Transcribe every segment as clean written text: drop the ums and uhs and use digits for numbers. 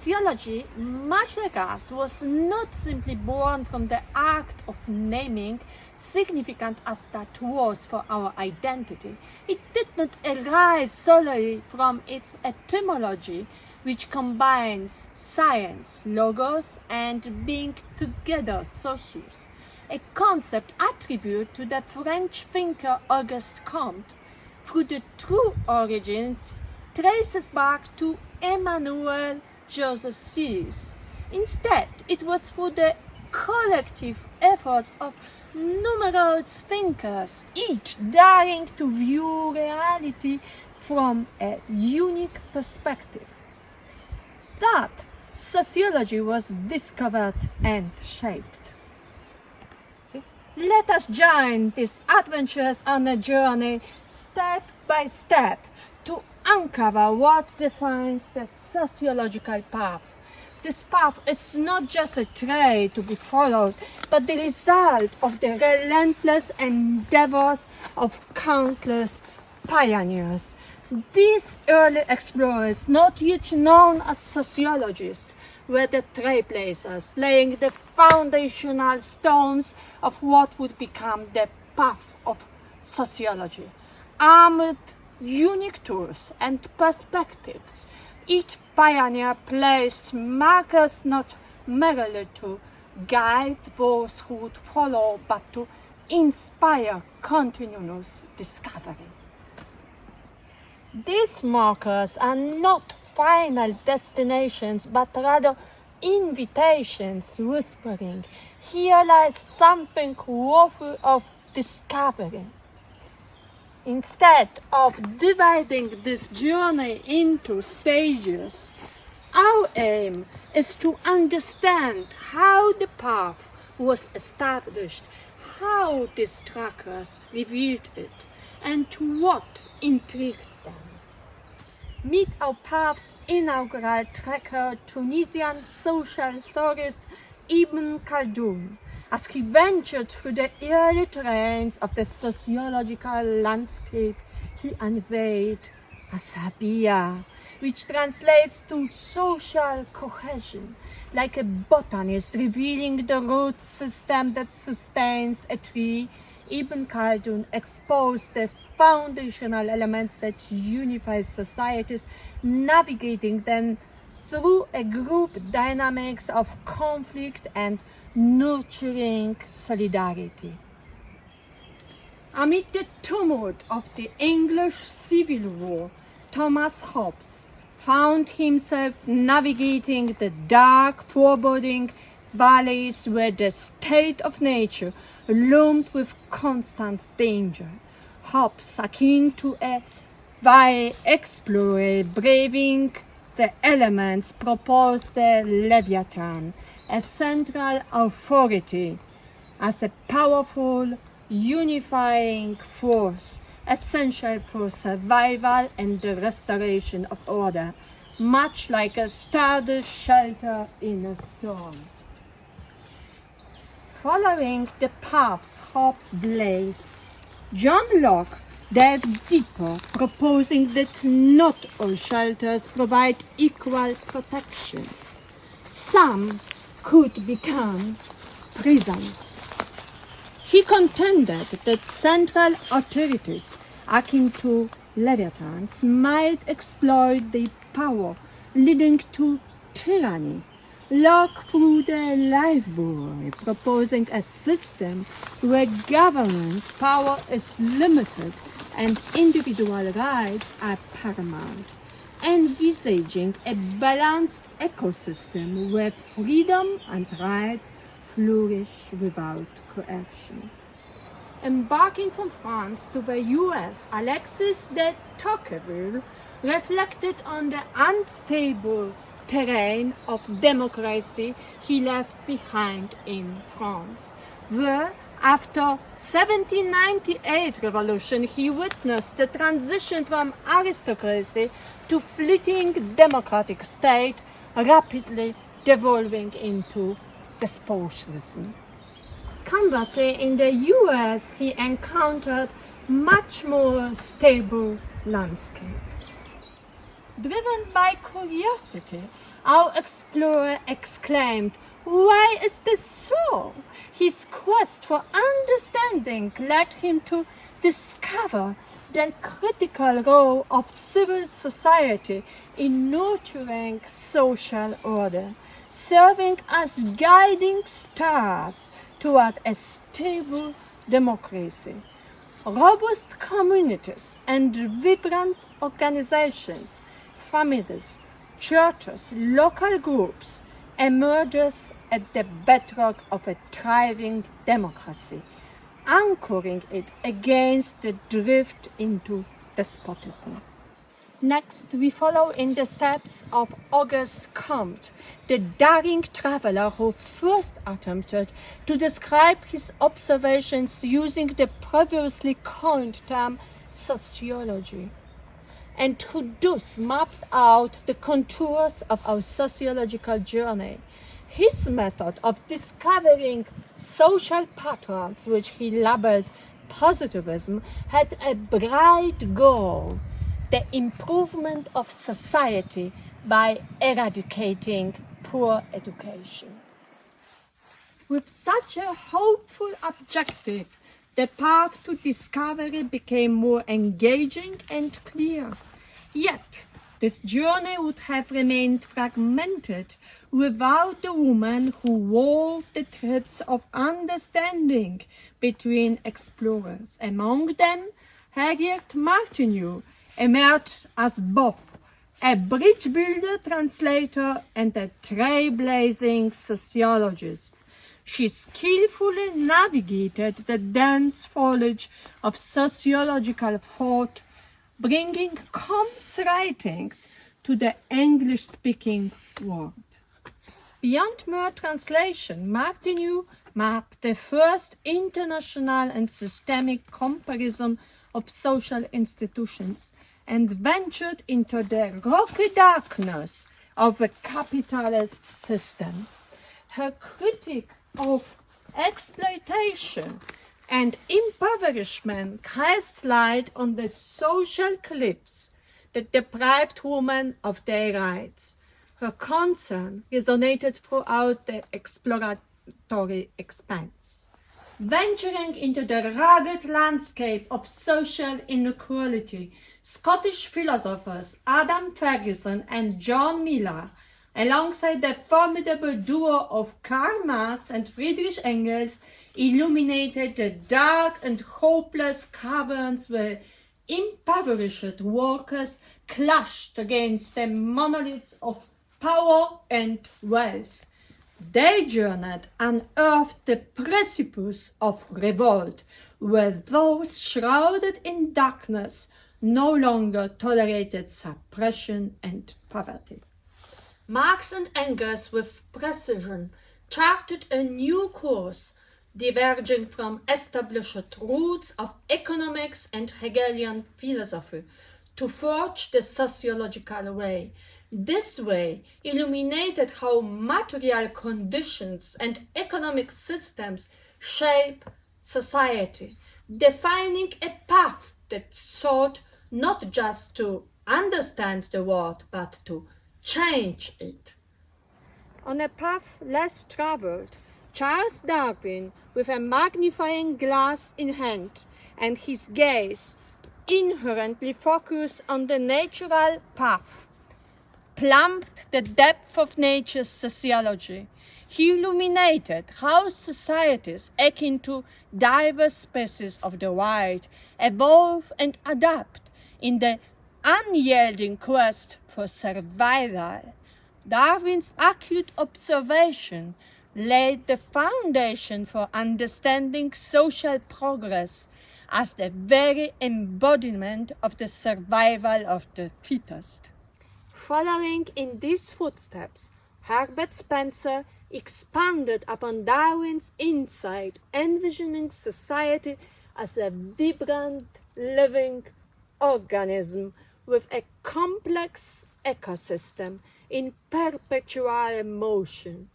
sociology, much like us, was not simply born from the act of naming, significant as that was for our identity. It did not arise solely from its etymology, which combines science, logos, and being together, socius, a concept attributed to the French thinker Auguste Comte, through the true origins traces back to Emmanuel Joseph Sieyès. Instead, it was through the collective efforts of numerous thinkers, each daring to view reality from a unique perspective, that sociology was discovered and shaped. Let us join these adventurers on a journey, step by step, to uncover what defines the sociological path. This path is not just a trait to be followed, but the result of the relentless endeavors of countless pioneers. These early explorers, not yet known as sociologists, were the trailblazers, laying the foundational stones of what would become the path of sociology. Armed with unique tools and perspectives, each pioneer placed markers not merely to guide those who would follow, but to inspire continuous discovery. These markers are not final destinations, but rather invitations whispering, "Here lies something worthy of discovery." Instead of dividing this journey into stages, our aim is to understand how the path was established, how these trackers revealed it, and what intrigued them. Meet our path's inaugural tracker, Tunisian social theorist Ibn Khaldun, as he ventured through the early terrains of the sociological landscape. He unveiled asabiyya, which translates to social cohesion, like a botanist revealing the root system that sustains a tree. Ibn Khaldun exposed the foundational elements that unify societies, navigating them through a group dynamics of conflict and nurturing solidarity. Amid the tumult of the English Civil War, Thomas Hobbes found himself navigating the dark, foreboding valleys where the state of nature loomed with constant danger. Hobbes, akin to a wise explorer braving the elements, proposed the Leviathan, a central authority, as a powerful, unifying force essential for survival and the restoration of order, much like a sturdy shelter in a storm. Following the paths Hobbes blazed, John Locke delved deeper, proposing that not all shelters provide equal protection. Some could become prisons. He contended that central authorities, akin to Leviathans, might exploit their power, leading to tyranny. Locke threw the lifebuoy, proposing a system where government power is limited and individual rights are paramount, envisaging a balanced ecosystem where freedom and rights flourish without coercion. Embarking from France to the US, Alexis de Tocqueville reflected on the unstable terrain of democracy he left behind in France, where after 1798 revolution he witnessed the transition from aristocracy to fleeting democratic state, rapidly devolving into despotism. Conversely, in the US he encountered much more stable landscape. Driven by curiosity, our explorer exclaimed, "Why is this so?" His quest for understanding led him to discover the critical role of civil society in nurturing social order, serving as guiding stars toward a stable democracy. Robust communities and vibrant organizations, families, churches, local groups emerges at the bedrock of a thriving democracy, anchoring it against the drift into despotism. Next, we follow in the steps of Auguste Comte, the daring traveler who first attempted to describe his observations using the previously coined term sociology, and who thus mapped out the contours of our sociological journey. His method of discovering social patterns, which he labeled positivism, had a bright goal: the improvement of society by eradicating poor education. With such a hopeful objective, the path to discovery became more engaging and clear. Yet, this journey would have remained fragmented without the woman who wove the threads of understanding between explorers. Among them, Harriet Martineau emerged as both a bridge builder, translator, and a trailblazing sociologist. She skillfully navigated the dense foliage of sociological thought, bringing Comte's writings to the English-speaking world. Beyond mere translation, Martineau mapped the first international and systemic comparison of social institutions and ventured into the rocky darkness of a capitalist system. Her critique of exploitation and impoverishment casts light on the social cliffs that deprived women of their rights. Her concern resonated throughout the exploratory expanse. Venturing into the rugged landscape of social inequality, Scottish philosophers Adam Ferguson and John Millar, alongside the formidable duo of Karl Marx and Friedrich Engels, illuminated the dark and hopeless caverns where impoverished workers clashed against the monoliths of power and wealth. Their journey unearthed the precipice of revolt, where those shrouded in darkness no longer tolerated suppression and poverty. Marx and Engels, with precision, charted a new course, diverging from established roots of economics and Hegelian philosophy, to forge the sociological way. This way illuminated how material conditions and economic systems shape society, defining a path that sought not just to understand the world, but to change it. On a path less traveled, Charles Darwin, with a magnifying glass in hand and his gaze inherently focused on the natural path, plumbed the depth of nature's sociology. He illuminated how societies akin to diverse species of the wild evolve and adapt in the unyielding quest for survival. Darwin's acute observation laid the foundation for understanding social progress as the very embodiment of the survival of the fittest. Following in these footsteps, Herbert Spencer expanded upon Darwin's insight, envisioning society as a vibrant, living organism with a complex ecosystem in perpetual motion.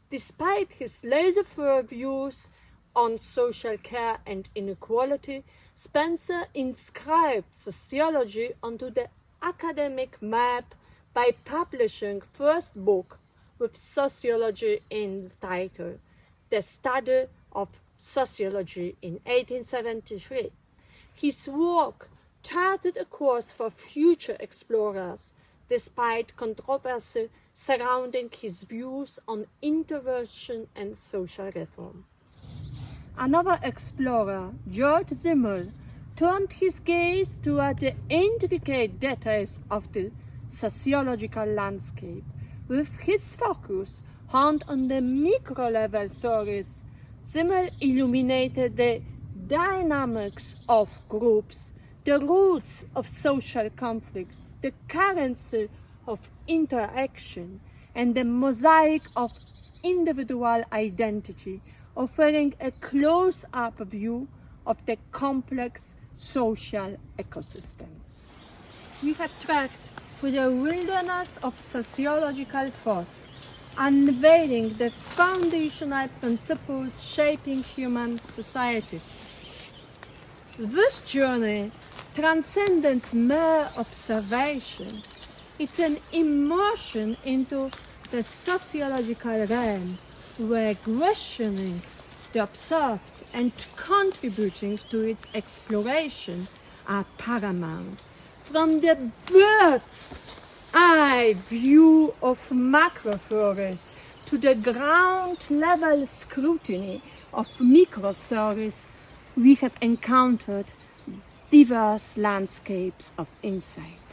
Despite his laissez-faire views on social care and inequality, Spencer inscribed sociology onto the academic map by publishing first book with sociology in title, The Study of Sociology in 1873. His work charted a course for future explorers, despite controversy surrounding his views on intervention and social reform. Another explorer, Georg Simmel, turned his gaze toward the intricate details of the sociological landscape. With his focus honed on the micro-level theories, Simmel illuminated the dynamics of groups, the roots of social conflict, the currency of interaction, and the mosaic of individual identity, offering a close-up view of the complex social ecosystem. We have tracked through the wilderness of sociological thought, unveiling the foundational principles shaping human societies. This journey transcends mere observation. It's an immersion into the sociological realm, where questioning the observed and contributing to its exploration are paramount. From the bird's eye view of macro theories to the ground level scrutiny of micro theories, we have encountered diverse landscapes of insight.